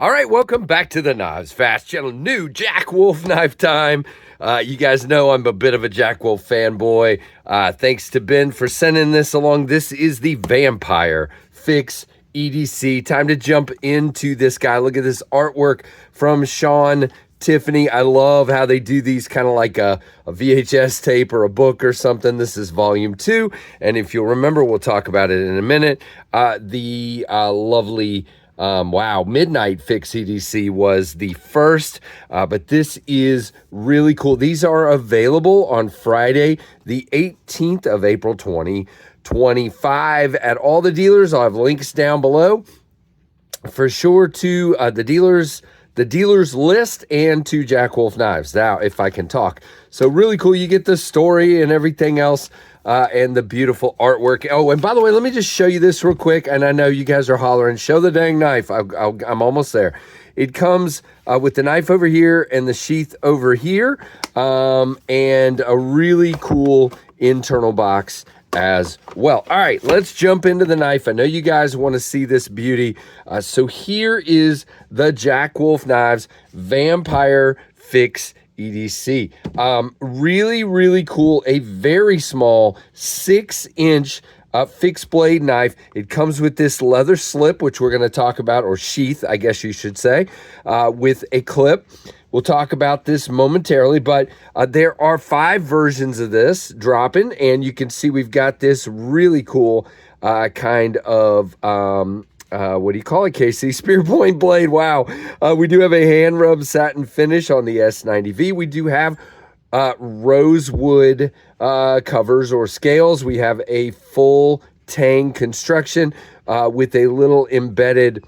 All right, welcome back to the Knives Fast channel. New Jack Wolf knife time. You guys know I'm a bit of a Jack Wolf fanboy. Thanks to Ben for sending this along. This is the Vampire Fix EDC. Time to jump into this guy. Look at this artwork from Sean Tiffany. I love how they do these kind of like a VHS tape or a book or something. This is volume 2. And if you'll remember, we'll talk about it in a minute. The lovely... wow, Midnight Fix EDC was the first, but this is really cool. These are available on Friday, the 18th of April, 2025 at all the dealers. I'll have links down below for sure to the dealers list and to Jack Wolf Knives. Now, if I can talk. So really cool. You get the story and everything else. And the beautiful artwork. Oh, and by the way, let me just show you this real quick. And I know you guys are hollering, show the dang knife. I'm almost there. It comes with the knife over here and the sheath over here, and a really cool internal box as well. All right, let's jump into the knife. I know you guys want to see this beauty. So here is the Jack Wolf Knives Vampire Fix EDC. Really, really cool. A very small 6-inch fixed blade knife. It comes with this leather slip, which we're going to talk about, or sheath, I guess you should say, with a clip. We'll talk about this momentarily, but there are 5 versions of this dropping, and you can see we've got this really cool kind of... what do you call it, Casey? Spear point blade. Wow. We do have a hand rub satin finish on the S90V. We do have rosewood covers or scales. We have a full tang construction with a little embedded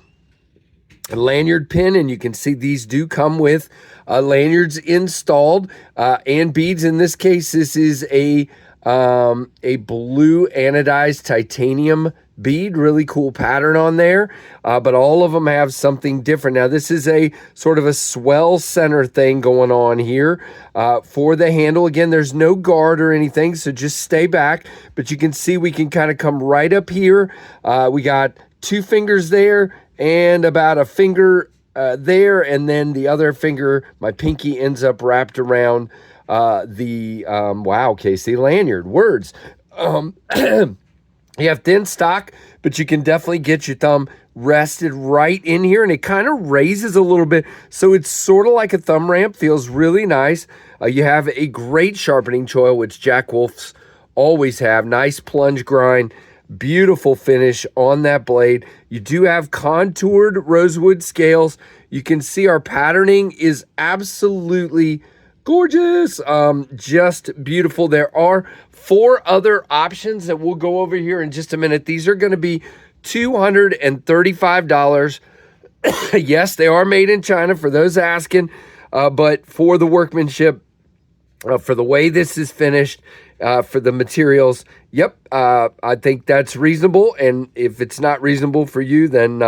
lanyard pin, and you can see these do come with lanyards installed and beads. In this case, this is a blue anodized titanium bead. Really cool pattern on there, but all of them have something different. Now, this is a sort of a swell center thing going on here for the handle. Again, there's no guard or anything, so just stay back, but you can see we can kind of come right up here. We got 2 fingers there and about a finger there, and then the other finger, my pinky, ends up wrapped around the wow, Casey, lanyard words. You have thin stock, but you can definitely get your thumb rested right in here, and it kind of raises a little bit, so it's sort of like a thumb ramp. Feels really nice. You have a great sharpening choil, which Jack Wolf's always have. Nice plunge grind, beautiful finish on that blade. You do have contoured rosewood scales. You can see our patterning is absolutely gorgeous. Just beautiful. There are 4 other options that we'll go over here in just a minute. These are going to be $235. Yes, they are made in China for those asking, but for the workmanship, for the way this is finished, for the materials, yep, I think that's reasonable. And if it's not reasonable for you, then,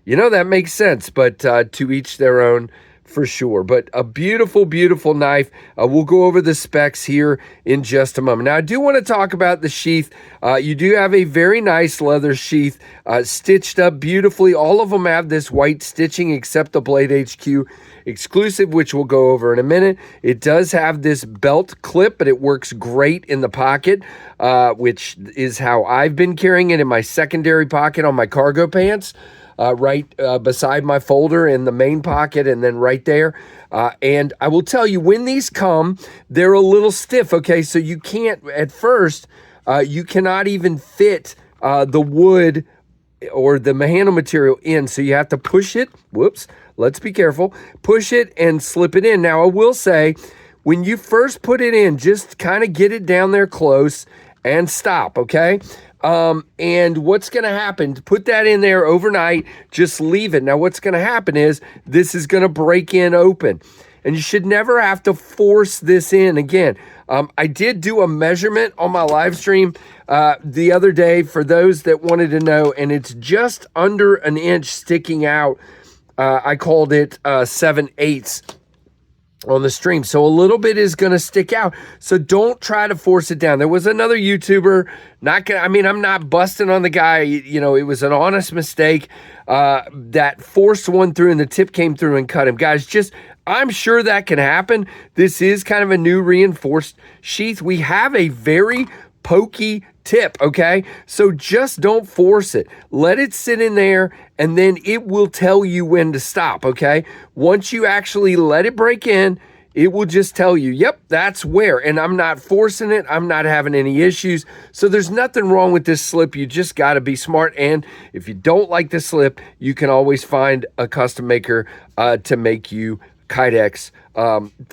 you know, that makes sense. But to each their own, for sure. But a beautiful, beautiful knife. We'll go over the specs here in just a moment. Now, I do want to talk about the sheath. You do have a very nice leather sheath, stitched up beautifully. All of them have this white stitching except the Blade HQ exclusive, which we'll go over in a minute. It does have this belt clip, but it works great in the pocket, which is how I've been carrying it, in my secondary pocket on my cargo pants. Right beside my folder in the main pocket, and then right there. And I will tell you, when these come, they're a little stiff, okay? So you can't, at first, you cannot even fit the wood or the handle material in, so you have to push it. Whoops, let's be careful. Push it and slip it in. Now, I will say, when you first put it in, just kind of get it down there close and stop, okay? And what's going to happen, put that in there overnight, just leave it. Now, what's going to happen is this is going to break in open, and you should never have to force this in again. I did do a measurement on my live stream the other day for those that wanted to know, and it's just under an inch sticking out. I called it 7/8. on the stream. So a little bit is going to stick out. So don't try to force it down. There was another YouTuber, I'm not busting on the guy. You know, it was an honest mistake that forced one through and the tip came through and cut him. Guys, I'm sure that can happen. This is kind of a new reinforced sheath. We have a very pokey tip, okay? So just don't force it. Let it sit in there and then it will tell you when to stop, okay? Once you actually let it break in, it will just tell you, yep, that's where. And I'm not forcing it. I'm not having any issues. So there's nothing wrong with this slip. You just got to be smart. And if you don't like the slip, you can always find a custom maker to make you Kydex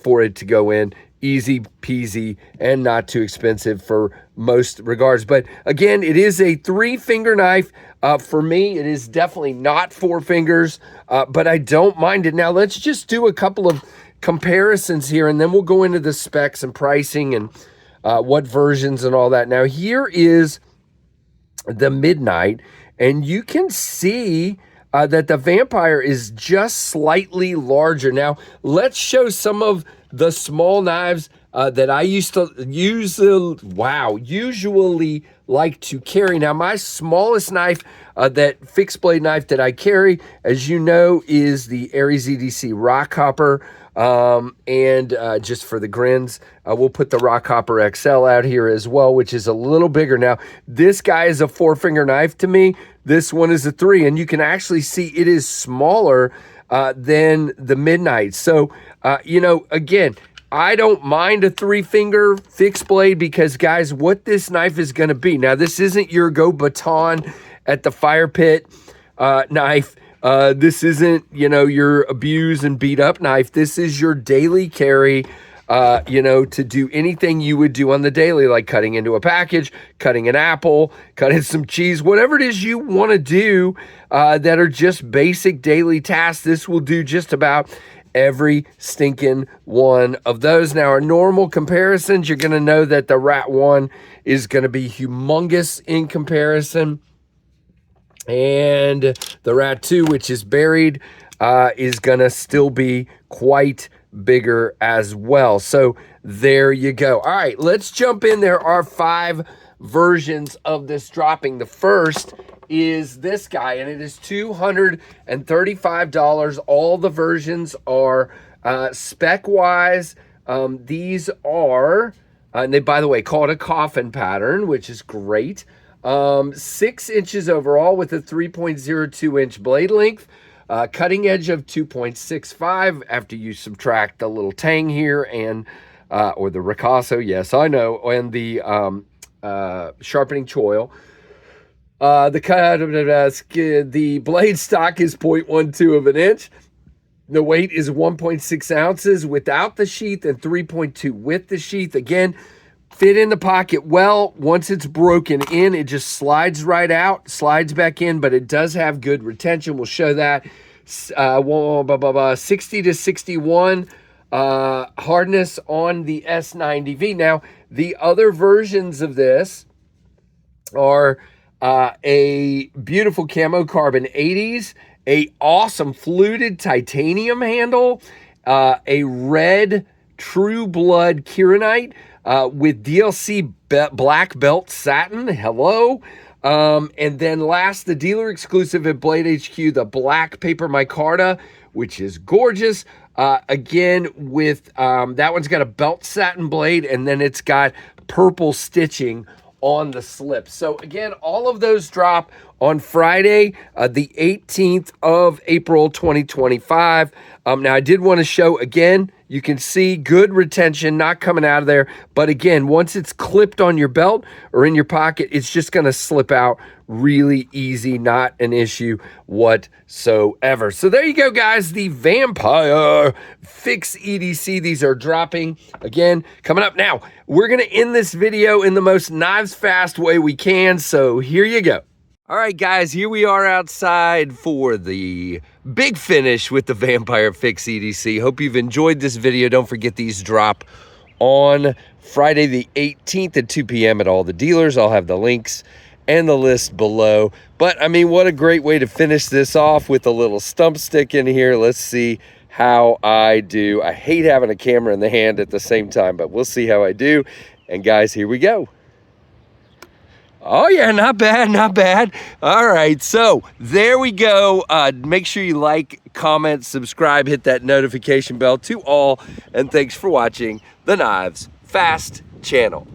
for it to go in. Easy peasy and not too expensive for most regards. But again, it is a 3-finger knife. For me, it is definitely not 4 fingers, but I don't mind it. Now, let's just do a couple of comparisons here, and then we'll go into the specs and pricing and what versions and all that. Now, here is the Midnight, and you can see that the Vampire is just slightly larger. Now, let's show some of the small knives that I usually like to carry. Now, my smallest knife, that fixed blade knife that I carry, as you know, is the Aries EDC Rock Hopper. Just for the grins, we'll put the Rock Hopper XL out here as well, which is a little bigger. Now, this guy is a 4-finger knife to me. This one is a 3, and you can actually see it is smaller than the Midnight. So, again, I don't mind a 3-finger fixed blade because, guys, what this knife is going to be. Now, this isn't your go baton at the fire pit knife. This isn't, your abuse and beat up knife. This is your daily carry, to do anything you would do on the daily, like cutting into a package, cutting an apple, cutting some cheese, whatever it is you want to do that are just basic daily tasks. This will do just about every stinking one of those. Now, our normal comparisons, you're going to know that the Rat 1 is going to be humongous in comparison. And the Rat 2, which is buried, is going to still be quite bigger as well. So there you go. All right, let's jump in. There are 5 versions of this dropping. The first is this guy, and it is $235. All the versions are spec-wise. These are, and they, by the way, call it a coffin pattern, which is great. 6 inches overall with a 3.02 inch blade length, cutting edge of 2.65 after you subtract the little tang here and, or the ricasso, yes, I know, and the sharpening choil. The blade stock is 0.12 of an inch. The weight is 1.6 ounces without the sheath and 3.2 with the sheath. Again, fit in the pocket well. Once it's broken in, it just slides right out, slides back in, but it does have good retention. We'll show that. 60 to 61 hardness on the S90V. Now, the other versions of this are a beautiful camo carbon 80s, a awesome fluted titanium handle, a red True Blood Kieranite with DLC black belt satin. Hello. And then last, the dealer exclusive at Blade HQ, the black paper micarta, which is gorgeous. Again, with that one's got a belt satin blade, and then it's got purple stitching on the slip. So again, all of those drop on Friday, the 18th of April, 2025. Now, I did want to show, again, you can see good retention, not coming out of there. But again, once it's clipped on your belt or in your pocket, it's just going to slip out really easy, not an issue whatsoever. So there you go, guys. The Vampire FixEDC. These are dropping again, coming up. Now, we're going to end this video in the most knives fast way we can. So here you go. All right, guys, here we are outside for the big finish with the Vampire FixEDC. Hope you've enjoyed this video. Don't forget these drop on Friday the 18th at 2 p.m. at all the dealers. I'll have the links and the list below. But, I mean, what a great way to finish this off with a little stump stick in here. Let's see how I do. I hate having a camera in the hand at the same time, but we'll see how I do. And guys, here we go. Oh yeah, not bad, not bad. All right, so there we go. Make sure you like, comment, subscribe, hit that notification bell to all, and thanks for watching the Knives Fast channel.